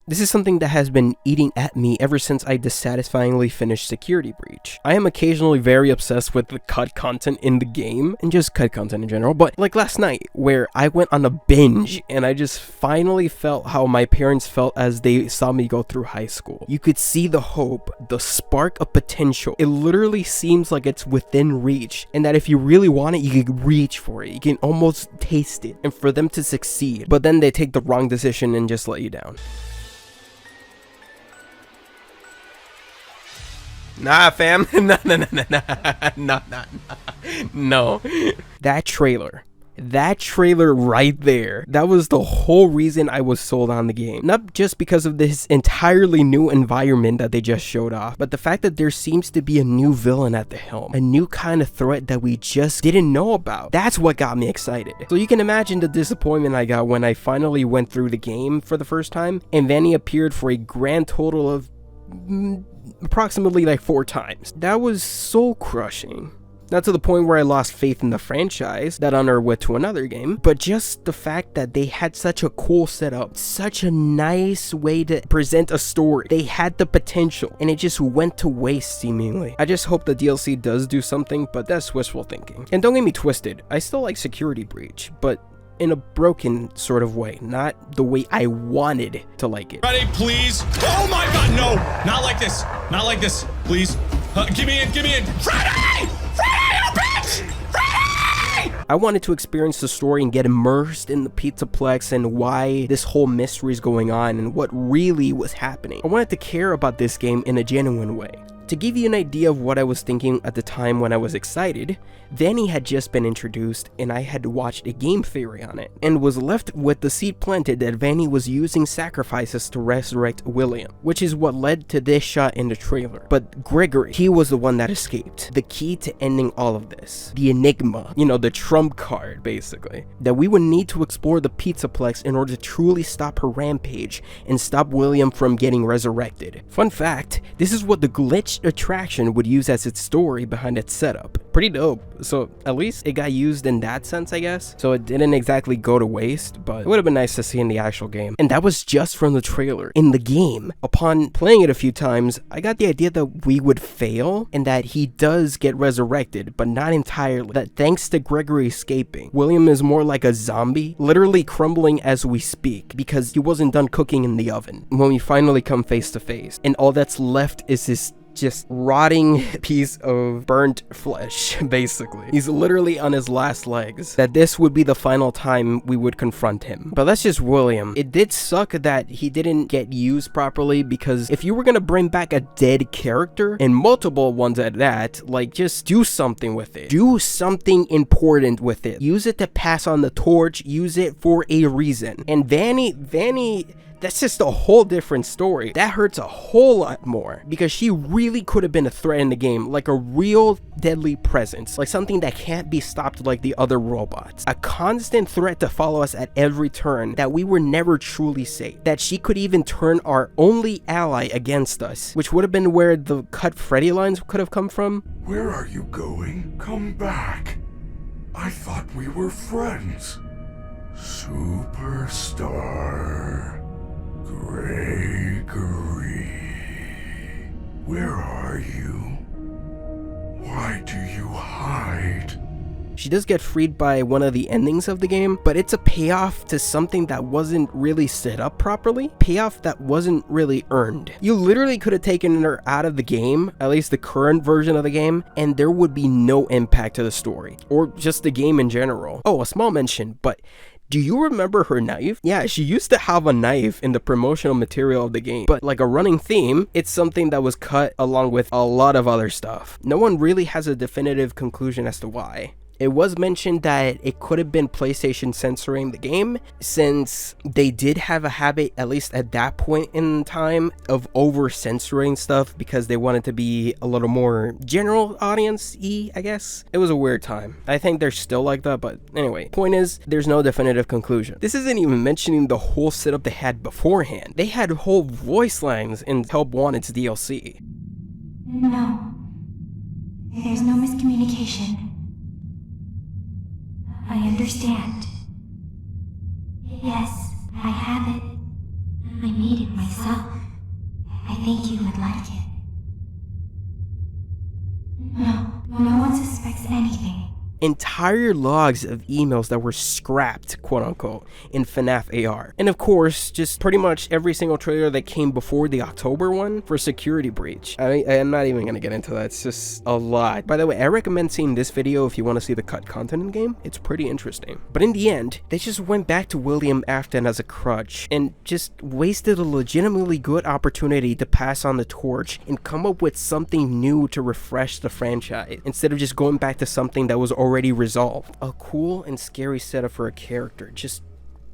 This is something that has been eating at me ever since I dissatisfyingly finished Security Breach. I am occasionally very obsessed with the cut content in the game, and just cut content in general, but like last night, where I went on a binge, and I just finally felt how my parents felt as they saw me go through high school. You could see the hope, the spark of potential. It literally seems like it's within reach, and that if you really want it, you can reach for it. You can almost taste it, and for them to succeed, but then they take the wrong decision and just let you down. Nah, fam. No. That trailer right there, that was the whole reason I was sold on the game. Not just because of this entirely new environment that they just showed off, but the fact that there seems to be a new villain at the helm, a new kind of threat that we just didn't know about. That's what got me excited. So you can imagine the disappointment I got when I finally went through the game for the first time, and Vanny appeared for a grand total of approximately like 4 times. That was soul crushing. Not to the point where I lost faith in the franchise, that on our way to another game, but just the fact that they had such a cool setup, such a nice way to present a story. They had the potential, and it just went to waste seemingly. I just hope the DLC does do something, but that's wishful thinking. And don't get me twisted, I still like Security Breach, but in a broken sort of way, not the way I wanted to like it. Freddy, please. Oh my god, no! Not like this. Not like this. Please. Give me in. Freddy! Freddy, you bitch! Freddy! I wanted to experience the story and get immersed in the Pizzaplex and why this whole mystery is going on and what really was happening. I wanted to care about this game in a genuine way. To give you an idea of what I was thinking at the time when I was excited, Vanny had just been introduced and I had watched a game theory on it, and was left with the seed planted that Vanny was using sacrifices to resurrect William, which is what led to this shot in the trailer. But Gregory, he was the one that escaped. The key to ending all of this. The enigma, you know, the trump card basically. That we would need to explore the Pizzaplex in order to truly stop her rampage and stop William from getting resurrected. Fun fact, this is what the glitch attraction would use as its story behind its setup. Pretty dope. So at least it got used in that sense, I guess. So it didn't exactly go to waste, but it would have been nice to see in the actual game. And that was just from the trailer. In the game, upon playing it a few times, I got the idea that we would fail and that he does get resurrected, but not entirely. That thanks to Gregory escaping, William is more like a zombie, literally crumbling as we speak because he wasn't done cooking in the oven when we finally come face to face. And all that's left is this just rotting piece of burnt flesh, basically. He's literally on his last legs. That this would be the final time we would confront him. But that's just William. It did suck that he didn't get used properly, because if you were gonna bring back a dead character, and multiple ones at that, like, just do something with it. Do something important with it. Use it to pass on the torch. Use it for a reason. And Vanny, that's just a whole different story. That hurts a whole lot more because she really could have been a threat in the game, like a real deadly presence, like something that can't be stopped like the other robots. A constant threat to follow us at every turn, that we were never truly safe, that she could even turn our only ally against us, which would have been where the cut Freddy lines could have come from. Where are you going? Come back. I thought we were friends. Superstar Gregory, where are you? Why do you hide? She does get freed by one of the endings of the game, but it's a payoff to something that wasn't really set up properly. Payoff that wasn't really earned. You literally could have taken her out of the game, at least the current version of the game, and there would be no impact to the story, or just the game in general. Oh, a small mention, but do you remember her knife? Yeah, she used to have a knife in the promotional material of the game, but like a running theme, it's something that was cut along with a lot of other stuff. No one really has a definitive conclusion as to why. It was mentioned that it could have been PlayStation censoring the game, since they did have a habit, at least at that point in time, of over-censoring stuff because they wanted to be a little more general audience-y, I guess. It was a weird time. I think they're still like that, but anyway. Point is, there's no definitive conclusion. This isn't even mentioning the whole setup they had beforehand. They had whole voice lines in Help Wanted's DLC. No. There's no miscommunication. I understand. Yes, I have it. I made it myself. I think you would like it. No one suspects anything. Entire logs of emails that were scrapped, quote unquote, in FNAF AR. And of course, just pretty much every single trailer that came before the October one for Security Breach. I'm not even gonna get into that, it's just a lot. By the way, I recommend seeing this video if you want to see the cut content in the game. It's pretty interesting. But in the end, they just went back to William Afton as a crutch and just wasted a legitimately good opportunity to pass on the torch and come up with something new to refresh the franchise, instead of just going back to something that was already resolved. A cool and scary setup for a character, just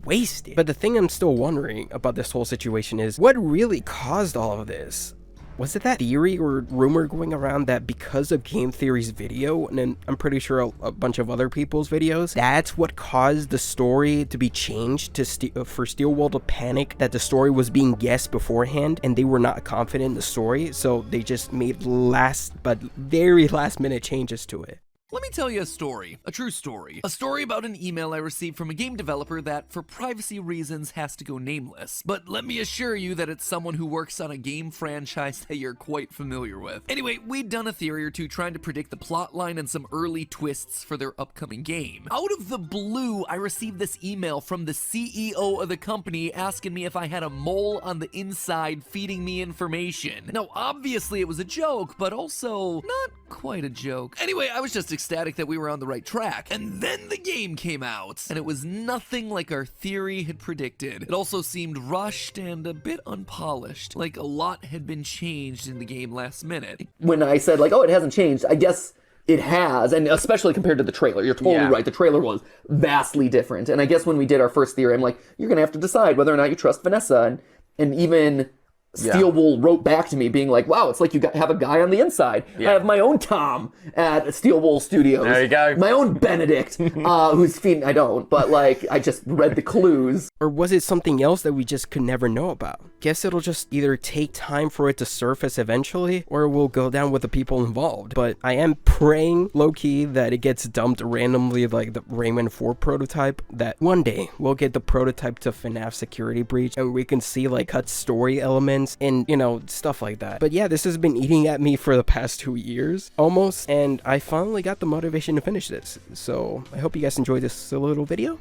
wasted. But the thing I'm still wondering about this whole situation is, what really caused all of this? Was it that theory or rumor going around that because of Game Theory's video, and then I'm pretty sure a bunch of other people's videos, that's what caused the story to be changed to for Steelwall to panic that the story was being guessed beforehand and they were not confident in the story, so they just made very last minute changes to it. Let me tell you a story, a true story. A story about an email I received from a game developer that, for privacy reasons, has to go nameless. But let me assure you that it's someone who works on a game franchise that you're quite familiar with. Anyway, we'd done a theory or two trying to predict the plotline and some early twists for their upcoming game. Out of the blue, I received this email from the CEO of the company asking me if I had a mole on the inside feeding me information. Now, obviously it was a joke, but also not quite a joke. Anyway, I was just ecstatic that we were on the right track. And then the game came out, and it was nothing like our theory had predicted. It also seemed rushed and a bit unpolished, like a lot had been changed in the game last minute. When I said, like, oh, it hasn't changed, I guess it has, and especially compared to the trailer. You're totally right. The trailer was vastly different. And I guess when we did our first theory, I'm like, you're going to have to decide whether or not you trust Vanessa. And even Steelwool wrote back to me being like, wow, it's like you have a guy on the inside. I have my own Tom at Steelwool Studios. There you go. My own Benedict, who's feeding, I don't, but like, I just read the clues. Or was it something else that we just could never know about? Guess it'll just either take time for it to surface eventually, or we'll go down with the people involved. But I am praying, low-key, that it gets dumped randomly like the Rayman 4 prototype, that one day we'll get the prototype to FNAF Security Breach, and we can see like cut story elements and, you know, stuff like that. But yeah, this has been eating at me for the past 2 years almost, and I finally got the motivation to finish this. So I hope you guys enjoyed this little video,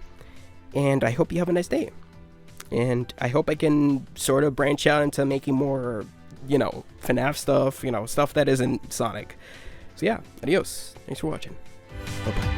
and I hope you have a nice day. And I hope I can sort of branch out into making more, you know, FNAF stuff, you know, stuff that isn't Sonic. So yeah, adios. Thanks for watching. Bye-bye.